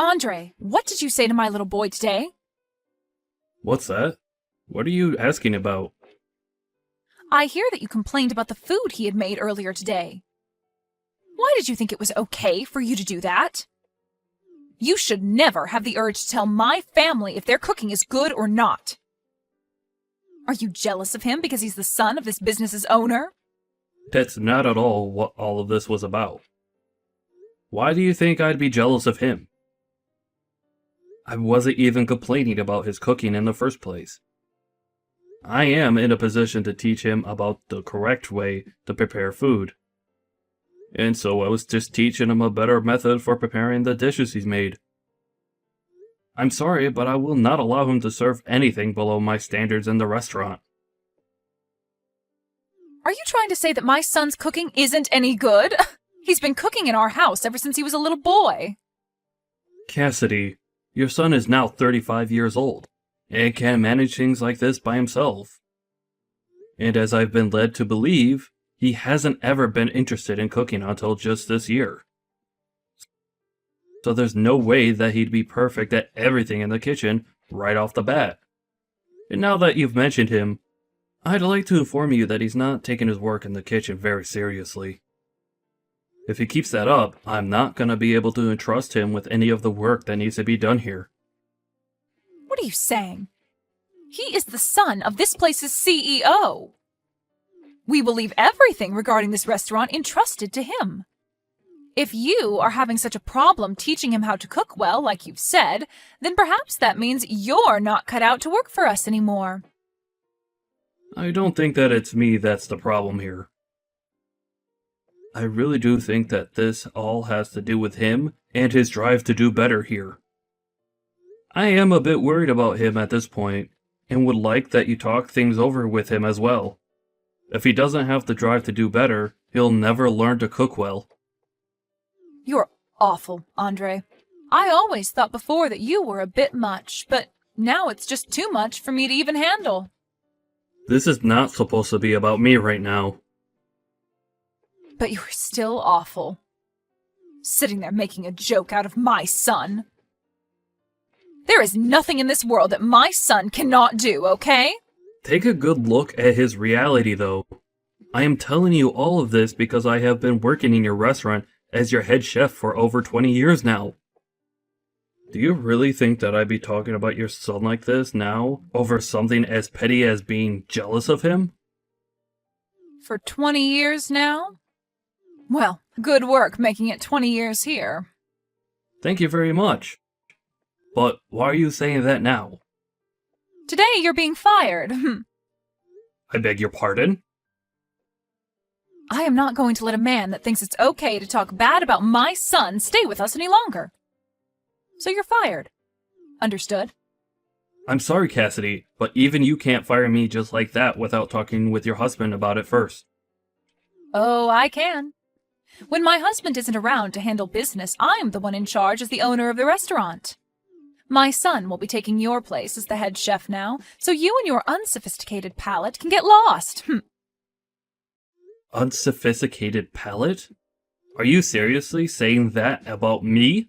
Andre, what did you say to my little boy today? What's that? What are you asking about? I hear that you complained about the food he had made earlier today. Why did you think it was okay for you to do that? You should never have the urge to tell my family if their cooking is good or not. Are you jealous of him because he's the son of this business's owner? That's not at all what all of this was about. Why do you think I'd be jealous of him? I wasn't even complaining about his cooking in the first place. I am in a position to teach him about the correct way to prepare food. And so I was just teaching him a better method for preparing the dishes he's made. I'm sorry, but I will not allow him to serve anything below my standards in the restaurant. Are you trying to say that my son's cooking isn't any good? He's been cooking in our house ever since he was a little boy. Cassidy, your son is now 35 years old, and can manage things like this by himself. And as I've been led to believe, he hasn't ever been interested in cooking until just this year. So there's no way that he'd be perfect at everything in the kitchen right off the bat. And now that you've mentioned him, I'd like to inform you that he's not taking his work in the kitchen very seriously. If he keeps that up, I'm not going to be able to entrust him with any of the work that needs to be done here. What are you saying? He is the son of this place's CEO. We will leave everything regarding this restaurant entrusted to him. If you are having such a problem teaching him how to cook well, like you've said, then perhaps that means you're not cut out to work for us anymore. I don't think that it's me that's the problem here. I really do think that this all has to do with him and his drive to do better here. I am a bit worried about him at this point, and would like that you talk things over with him as well. If he doesn't have the drive to do better, he'll never learn to cook well. You're awful, Andre. I always thought before that you were a bit much, but now it's just too much for me to even handle. This is not supposed to be about me right now. But you're still awful. Sitting there making a joke out of my son. There is nothing in this world that my son cannot do, okay? Take a good look at his reality, though. I am telling you all of this because I have been working in your restaurant as your head chef for over 20 years now. Do you really think that I'd be talking about your son like this now, over something as petty as being jealous of him? For 20 years now? Well, good work making it 20 years here. Thank you very much. But why are you saying that now? Today you're being fired. I beg your pardon? I am not going to let a man that thinks it's okay to talk bad about my son stay with us any longer. So you're fired. Understood? I'm sorry, Cassidy, but even you can't fire me just like that without talking with your husband about it first. Oh, I can. When my husband isn't around to handle business, I'm the one in charge as the owner of the restaurant. My son will be taking your place as the head chef now, so you and your unsophisticated palate can get lost. Unsophisticated palate? Are you seriously saying that about me?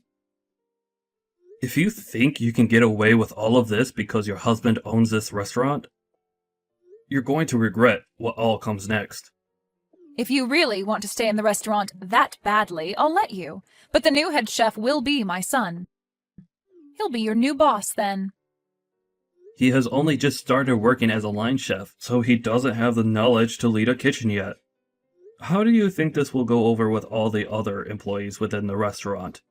If you think you can get away with all of this because your husband owns this restaurant, you're going to regret what all comes next. If you really want to stay in the restaurant that badly, I'll let you. But the new head chef will be my son. He'll be your new boss then. He has only just started working as a line chef, so he doesn't have the knowledge to lead a kitchen yet. How do you think this will go over with all the other employees within the restaurant?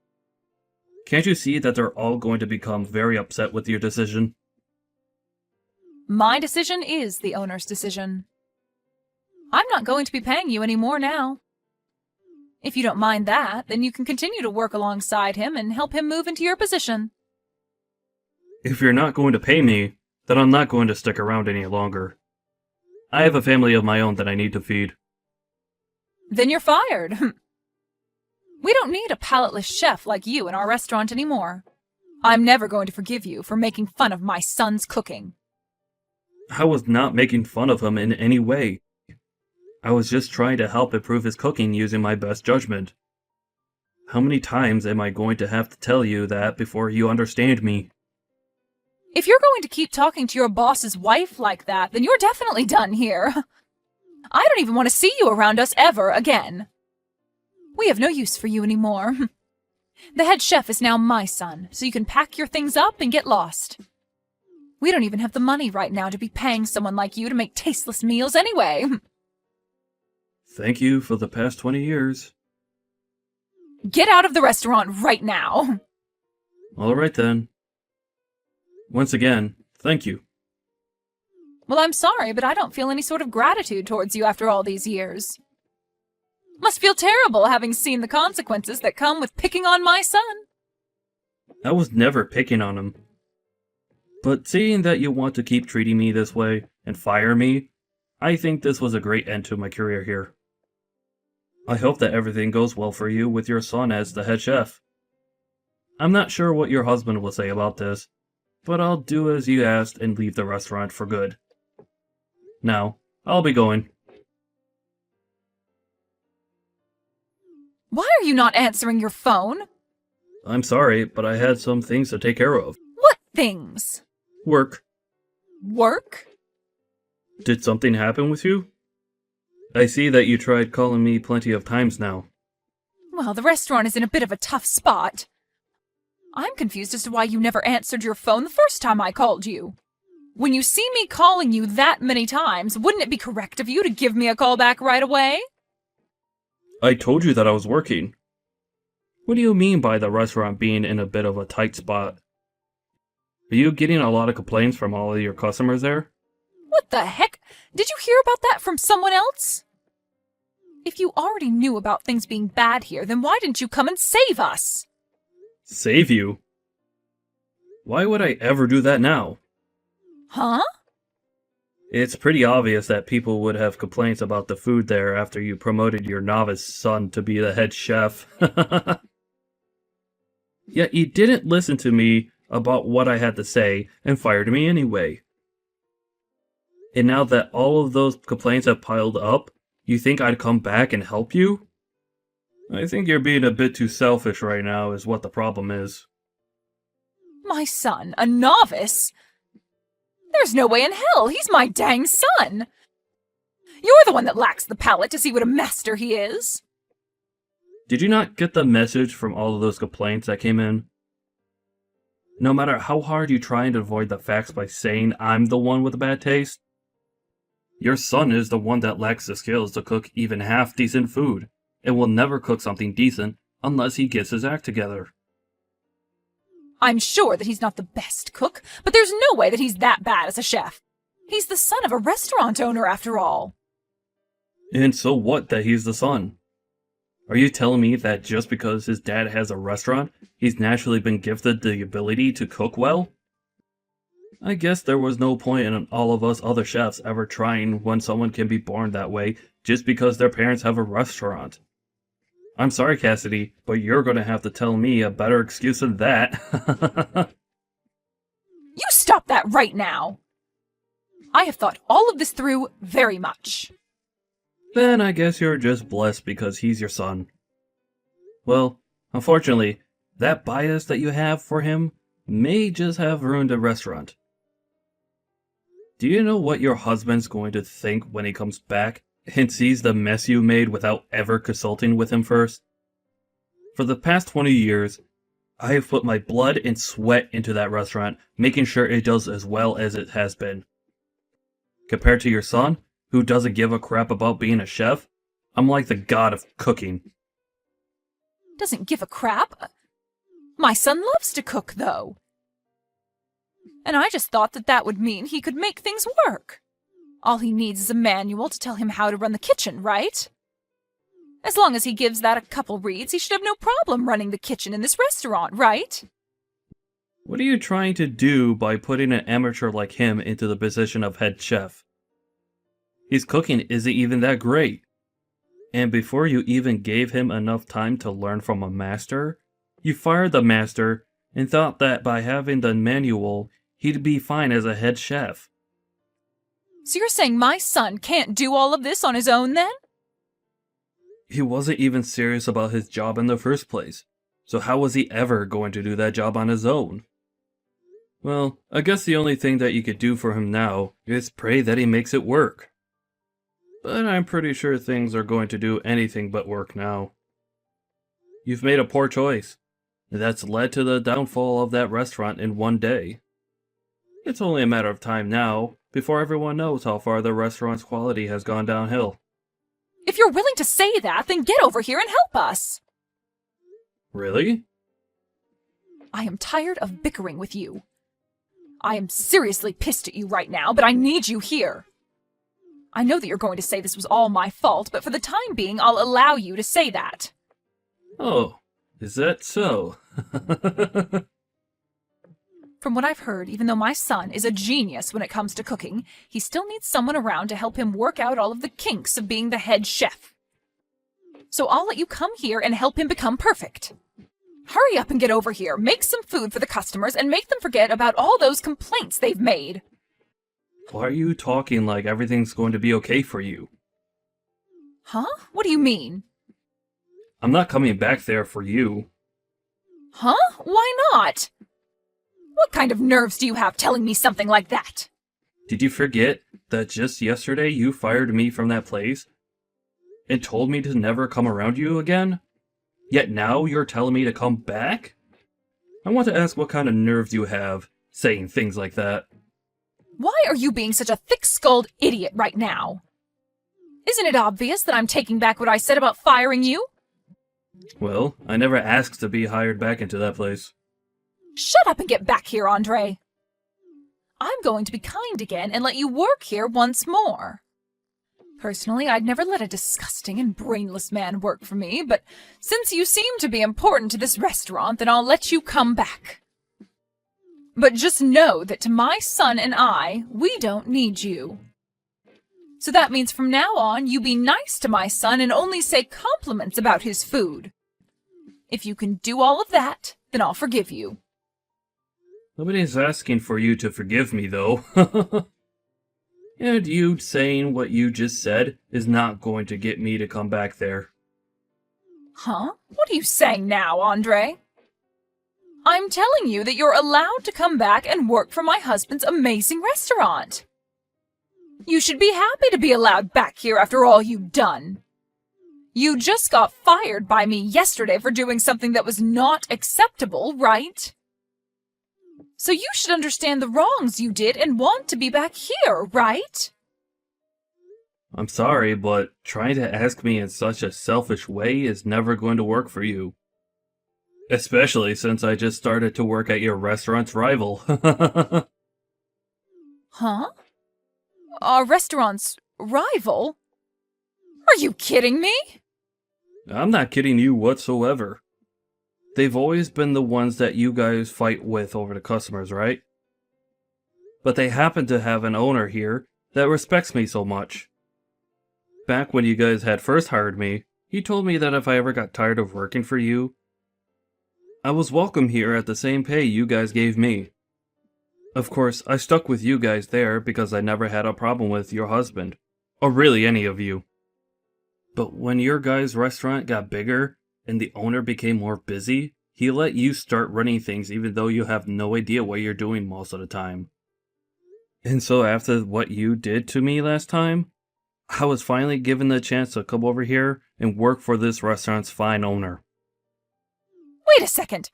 Can't you see that they're all going to become very upset with your decision? My decision is the owner's decision. I'm not going to be paying you any more now. If you don't mind that, then you can continue to work alongside him and help him move into your position. If you're not going to pay me, then I'm not going to stick around any longer. I have a family of my own that I need to feed. Then you're fired. We don't need a palateless chef like you in our restaurant anymore. I'm never going to forgive you for making fun of my son's cooking. I was not making fun of him in any way. I was just trying to help improve his cooking using my best judgment. How many times am I going to have to tell you that before you understand me? If you're going to keep talking to your boss's wife like that, then you're definitely done here. I don't even want to see you around us ever again. We have no use for you anymore. The head chef is now my son, so you can pack your things up and get lost. We don't even have the money right now to be paying someone like you to make tasteless meals anyway. Thank you for the past 20 years. Get out of the restaurant right now. All right then. Once again, thank you. Well, I'm sorry, but I don't feel any sort of gratitude towards you after all these years. Must feel terrible having seen the consequences that come with picking on my son. I was never picking on him. But seeing that you want to keep treating me this way and fire me, I think this was a great end to my career here. I hope that everything goes well for you with your son as the head chef. I'm not sure what your husband will say about this, but I'll do as you asked and leave the restaurant for good. Now, I'll be going. Why are you not answering your phone? I'm sorry, but I had some things to take care of. What things? Work. Work? Did something happen with you? I see that you tried calling me plenty of times now. Well, the restaurant is in a bit of a tough spot. I'm confused as to why you never answered your phone the first time I called you. When you see me calling you that many times, wouldn't it be correct of you to give me a call back right away? I told you that I was working. What do you mean by the restaurant being in a bit of a tight spot? Are you getting a lot of complaints from all of your customers there? What the heck? Did you hear about that from someone else? If you already knew about things being bad here, then why didn't you come and save us? Save you? Why would I ever do that now? Huh? It's pretty obvious that people would have complaints about the food there after you promoted your novice son to be the head chef. Yet you didn't listen to me about what I had to say and fired me anyway. And now that all of those complaints have piled up, you think I'd come back and help you? I think you're being a bit too selfish right now is what the problem is. My son, a novice? There's no way in hell. He's my dang son. You're the one that lacks the palate to see what a master he is. Did you not get the message from all of those complaints that came in? No matter how hard you try and avoid the facts by saying I'm the one with a bad taste, your son is the one that lacks the skills to cook even half decent food, and will never cook something decent unless he gets his act together. I'm sure that he's not the best cook, but there's no way that he's that bad as a chef. He's the son of a restaurant owner, after all. And so what that he's the son? Are you telling me that just because his dad has a restaurant, he's naturally been gifted the ability to cook well? I guess there was no point in all of us other chefs ever trying when someone can be born that way just because their parents have a restaurant. I'm sorry, Cassidy, but you're going to have to tell me a better excuse than that. You stop that right now! I have thought all of this through very much. Then I guess you're just blessed because he's your son. Well, unfortunately, that bias that you have for him may just have ruined the restaurant. Do you know what your husband's going to think when he comes back and sees the mess you made without ever consulting with him first? For the past 20 years, I have put my blood and sweat into that restaurant, making sure it does as well as it has been. Compared to your son, who doesn't give a crap about being a chef, I'm like the god of cooking. Doesn't give a crap? My son loves to cook, though. And I just thought that that would mean he could make things work. All he needs is a manual to tell him how to run the kitchen, right? As long as he gives that a couple reads, he should have no problem running the kitchen in this restaurant, right? What are you trying to do by putting an amateur like him into the position of head chef? His cooking isn't even that great. And before you even gave him enough time to learn from a master, you fired the master and thought that by having the manual, he'd be fine as a head chef. So you're saying my son can't do all of this on his own, then? He wasn't even serious about his job in the first place. So how was he ever going to do that job on his own? Well, I guess the only thing that you could do for him now is pray that he makes it work. But I'm pretty sure things are going to do anything but work now. You've made a poor choice. That's led to the downfall of that restaurant in one day. It's only a matter of time now before everyone knows how far the restaurant's quality has gone downhill. If you're willing to say that, then get over here and help us. Really? I am tired of bickering with you. I am seriously pissed at you right now, but I need you here. I know that you're going to say this was all my fault, but for the time being, I'll allow you to say that. Oh, is that so? From what I've heard, even though my son is a genius when it comes to cooking, he still needs someone around to help him work out all of the kinks of being the head chef. So I'll let you come here and help him become perfect. Hurry up and get over here, make some food for the customers, and make them forget about all those complaints they've made. Why are you talking like everything's going to be okay for you? Huh? What do you mean? I'm not coming back there for you. Huh? Why not? What kind of nerves do you have telling me something like that? Did you forget that just yesterday you fired me from that place and told me to never come around you again? Yet now you're telling me to come back? I want to ask what kind of nerves you have saying things like that. Why are you being such a thick-skulled idiot right now? Isn't it obvious that I'm taking back what I said about firing you? Well, I never asked to be hired back into that place. Shut up and get back here, Andre. I'm going to be kind again and let you work here once more. Personally, I'd never let a disgusting and brainless man work for me, but since you seem to be important to this restaurant, then I'll let you come back. But just know that to my son and I, we don't need you. So that means from now on, you be nice to my son and only say compliments about his food. If you can do all of that, then I'll forgive you. Nobody's asking for you to forgive me, though. And you saying what you just said is not going to get me to come back there. Huh? What are you saying now, Andre? I'm telling you that you're allowed to come back and work for my husband's amazing restaurant. You should be happy to be allowed back here after all you've done. You just got fired by me yesterday for doing something that was not acceptable, right? So you should understand the wrongs you did and want to be back here, right? I'm sorry, but trying to ask me in such a selfish way is never going to work for you. Especially since I just started to work at your restaurant's rival. Huh? Our restaurant's rival? Are you kidding me? I'm not kidding you whatsoever. They've always been the ones that you guys fight with over the customers, right? But they happen to have an owner here that respects me so much. Back when you guys had first hired me, he told me that if I ever got tired of working for you, I was welcome here at the same pay you guys gave me. Of course, I stuck with you guys there because I never had a problem with your husband, or really any of you. But when your guys' restaurant got bigger, and the owner became more busy, he let you start running things even though you have no idea what you're doing most of the time. And so after what you did to me last time, I was finally given the chance to come over here and work for this restaurant's fine owner. Wait a second.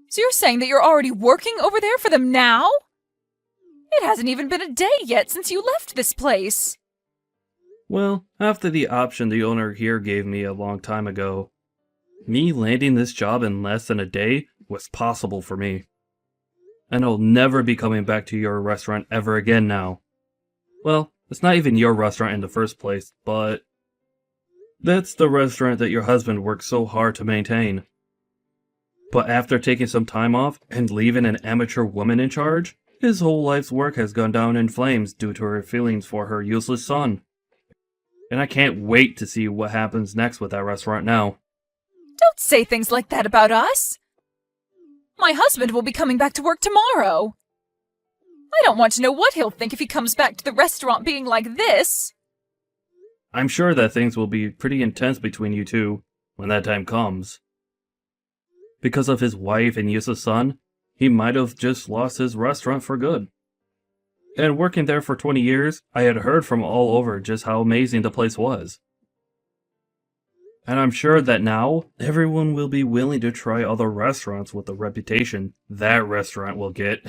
So you're saying that you're already working over there for them now? It hasn't even been a day yet since you left this place. Well, after the option the owner here gave me a long time ago, me landing this job in less than a day was possible for me. And I'll never be coming back to your restaurant ever again now. Well, it's not even your restaurant in the first place, but that's the restaurant that your husband worked so hard to maintain. But after taking some time off and leaving an amateur woman in charge, his whole life's work has gone down in flames due to her feelings for her useless son. And I can't wait to see what happens next with that restaurant now. Don't say things like that about us. My husband will be coming back to work tomorrow. I don't want to know what he'll think if he comes back to the restaurant being like this. I'm sure that things will be pretty intense between you two when that time comes. Because of his wife and Yusa's son, he might have just lost his restaurant for good. And working there for 20 years, I had heard from all over just how amazing the place was. And I'm sure that now, everyone will be willing to try other restaurants with the reputation that restaurant will get.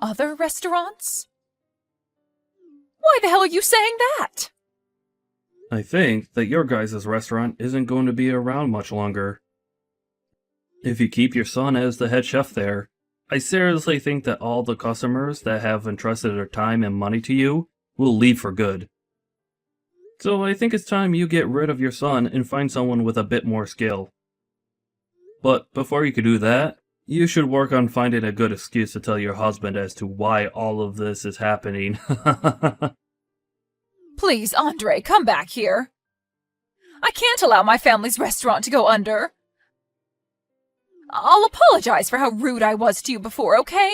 Other restaurants? Why the hell are you saying that? I think that your guys' restaurant isn't going to be around much longer. If you keep your son as the head chef there, I seriously think that all the customers that have entrusted their time and money to you will leave for good. So I think it's time you get rid of your son and find someone with a bit more skill. But before you can do that, you should work on finding a good excuse to tell your husband as to why all of this is happening. Please, Andre, come back here. I can't allow my family's restaurant to go under. I'll apologize for how rude I was to you before, okay?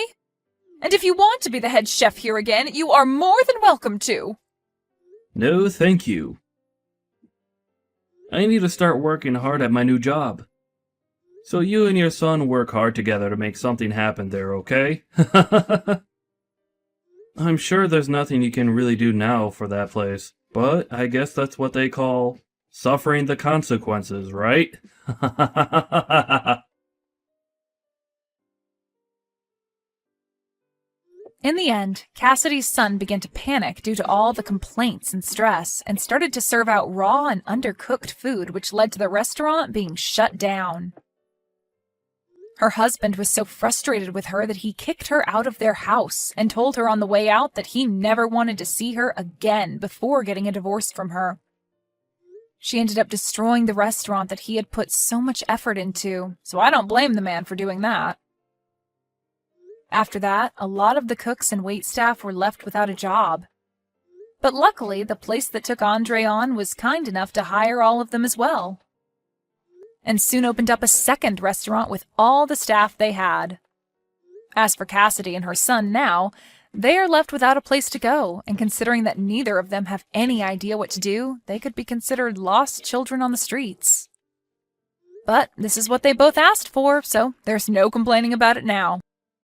And if you want to be the head chef here again, you are more than welcome to. No, thank you. I need to start working hard at my new job. So you and your son work hard together to make something happen there, okay? I'm sure there's nothing you can really do now for that place, but I guess that's what they call suffering the consequences, right? In the end, Cassidy's son began to panic due to all the complaints and stress and started to serve out raw and undercooked food, which led to the restaurant being shut down. Her husband was so frustrated with her that he kicked her out of their house and told her on the way out that he never wanted to see her again before getting a divorce from her. She ended up destroying the restaurant that he had put so much effort into, so I don't blame the man for doing that. After that, a lot of the cooks and waitstaff were left without a job. But luckily, the place that took Andre on was kind enough to hire all of them as well, and soon opened up a second restaurant with all the staff they had. As for Cassidy and her son now, they are left without a place to go, and considering that neither of them have any idea what to do, they could be considered lost children on the streets. But this is what they both asked for, so there's no complaining about it now.